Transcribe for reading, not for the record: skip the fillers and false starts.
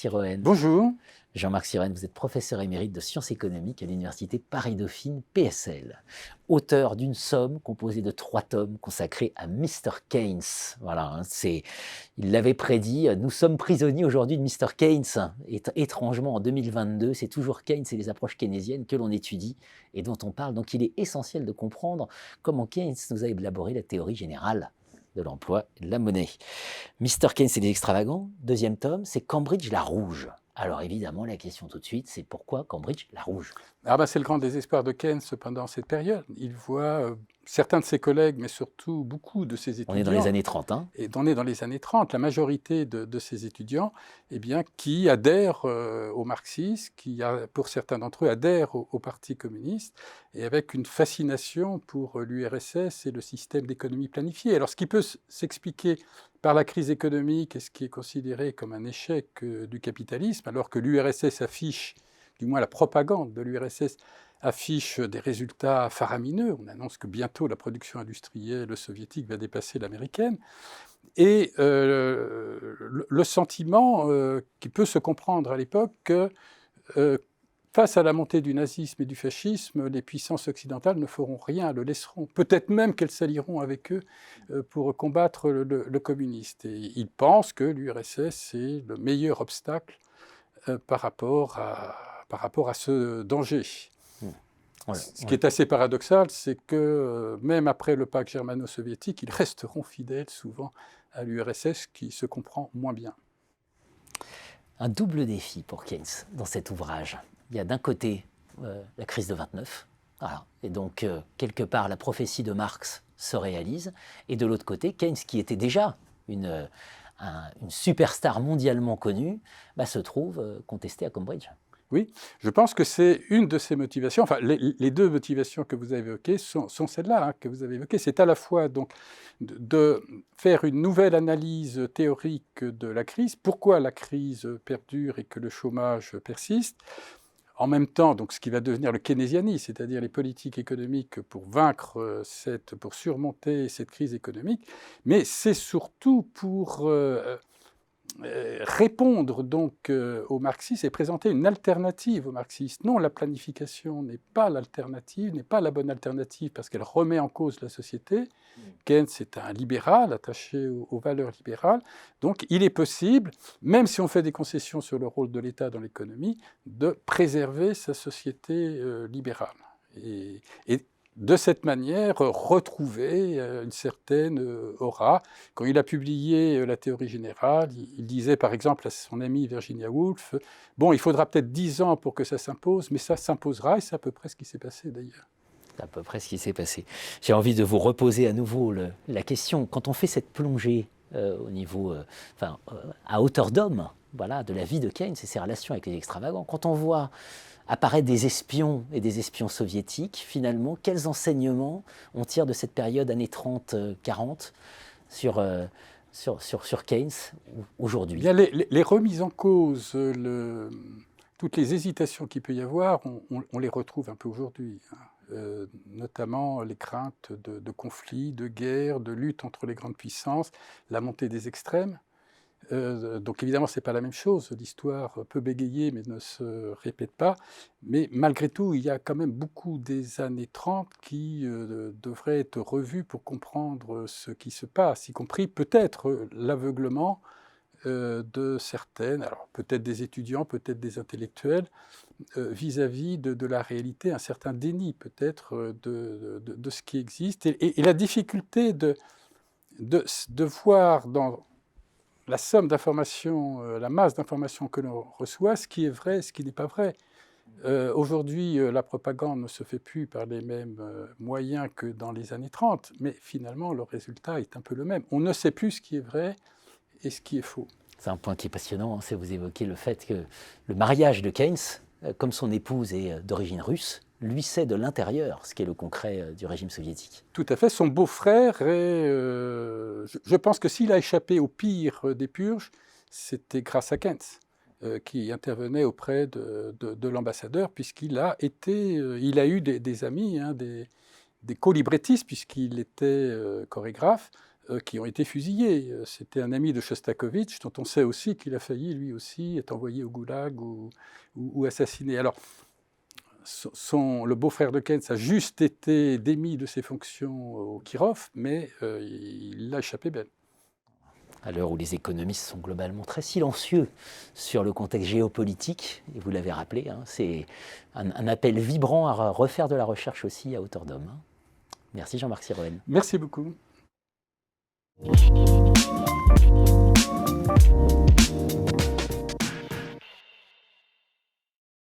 Siroën. Bonjour. Jean-Marc Siroën, vous êtes professeur émérite de sciences économiques à l'université Paris-Dauphine PSL. Auteur d'une somme composée de 3 tomes consacrés à Mr. Keynes. Voilà, il l'avait prédit, nous sommes prisonniers aujourd'hui de Mr. Keynes. Et étrangement, en 2022, c'est toujours Keynes et les approches keynésiennes que l'on étudie et dont on parle. Donc il est essentiel de comprendre comment Keynes nous a élaboré la théorie générale de l'emploi et de la monnaie. Mr. Keynes et les extravagants, deuxième tome, c'est Cambridge la rouge. Alors évidemment, la question tout de suite, c'est pourquoi Cambridge la rouge? C'est le grand désespoir de Keynes pendant cette période. Il voit certains de ses collègues, mais surtout beaucoup de ses étudiants. On est dans les années 30, hein. Et on est dans les années 30. La majorité de ces étudiants, qui adhèrent au marxisme, pour certains d'entre eux, adhèrent au Parti communiste, et avec une fascination pour l'URSS et le système d'économie planifiée. Alors, ce qui peut s'expliquer par la crise économique et ce qui est considéré comme un échec du capitalisme, alors que l'URSS affiche, du moins la propagande de l'URSS, affiche des résultats faramineux. On annonce que bientôt la production industrielle soviétique va dépasser l'américaine. Et le sentiment qui peut se comprendre à l'époque que face à la montée du nazisme et du fascisme, les puissances occidentales ne feront rien, le laisseront. Peut-être même qu'elles s'allieront avec eux pour combattre le communiste. Et ils pensent que l'URSS est le meilleur obstacle par rapport à ce danger. Voilà. Ce qui est assez paradoxal, c'est que même après le pacte germano-soviétique, ils resteront fidèles souvent à l'URSS qui se comprend moins bien. Un double défi pour Keynes dans cet ouvrage. Il y a d'un côté la crise de 29, voilà. Et donc quelque part la prophétie de Marx se réalise, et de l'autre côté Keynes, qui était déjà une superstar mondialement connue, se trouve contesté à Cambridge. Oui, je pense que c'est une de ces motivations. Enfin, les deux motivations que vous avez évoquées sont celles-là que vous avez évoquées. C'est à la fois donc de faire une nouvelle analyse théorique de la crise, pourquoi la crise perdure et que le chômage persiste. En même temps, donc, ce qui va devenir le keynésianisme, c'est-à-dire les politiques économiques pour pour surmonter cette crise économique, mais c'est surtout pour répondre donc au marxisme et présenter une alternative au marxisme. Non, la planification n'est pas l'alternative, n'est pas la bonne alternative parce qu'elle remet en cause la société. Keynes est un libéral attaché aux valeurs libérales. Donc il est possible, même si on fait des concessions sur le rôle de l'État dans l'économie, de préserver sa société libérale. Et de cette manière, retrouver une certaine aura. Quand il a publié la théorie générale, il disait par exemple à son amie Virginia Woolf, « Bon, il faudra peut-être 10 ans pour que ça s'impose, mais ça s'imposera », et c'est à peu près ce qui s'est passé d'ailleurs. C'est à peu près ce qui s'est passé. J'ai envie de vous reposer à nouveau la question. Quand on fait cette plongée au niveau, à hauteur d'homme, voilà, de la vie de Keynes et ses relations avec les extravagants, quand on voit apparaître des espions et des espions soviétiques, finalement, quels enseignements on tire de cette période années 30-40 sur Keynes aujourd'hui? Les remises en cause, toutes les hésitations qu'il peut y avoir, on les retrouve un peu aujourd'hui. Notamment les craintes de conflits, de guerres, de lutte entre les grandes puissances, la montée des extrêmes. Donc évidemment, ce n'est pas la même chose. L'histoire peut bégayer, mais ne se répète pas. Mais malgré tout, il y a quand même beaucoup des années 30 qui devraient être revues pour comprendre ce qui se passe, y compris peut-être l'aveuglement de certaines, alors peut-être des étudiants, peut-être des intellectuels, vis-à-vis de la réalité, un certain déni peut-être de ce qui existe. Et la difficulté de voir dans la somme d'informations, la masse d'informations que l'on reçoit, ce qui est vrai, ce qui n'est pas vrai. Aujourd'hui, la propagande ne se fait plus par les mêmes moyens que dans les années 30, mais finalement, le résultat est un peu le même. On ne sait plus ce qui est vrai et ce qui est faux. C'est un point qui est passionnant, c'est vous évoquez le fait que le mariage de Keynes, comme son épouse est d'origine russe, lui sait de l'intérieur ce qu'est le concret du régime soviétique. Tout à fait. Son beau-frère est... je pense que s'il a échappé au pire des purges, c'était grâce à Keynes, qui intervenait auprès de l'ambassadeur, puisqu'il a eu des amis, des co-librettistes, puisqu'il était chorégraphe, qui ont été fusillés. C'était un ami de Shostakovich, dont on sait aussi qu'il a failli, lui aussi, être envoyé au goulag ou assassiné. Alors, le beau-frère de Keynes a juste été démis de ses fonctions au Kirov, mais il l'a échappé belle. À l'heure où les économistes sont globalement très silencieux sur le contexte géopolitique, et vous l'avez rappelé, hein, c'est un appel vibrant à refaire de la recherche aussi à hauteur d'homme. Hein. Merci Jean-Marc Siroën. Merci beaucoup.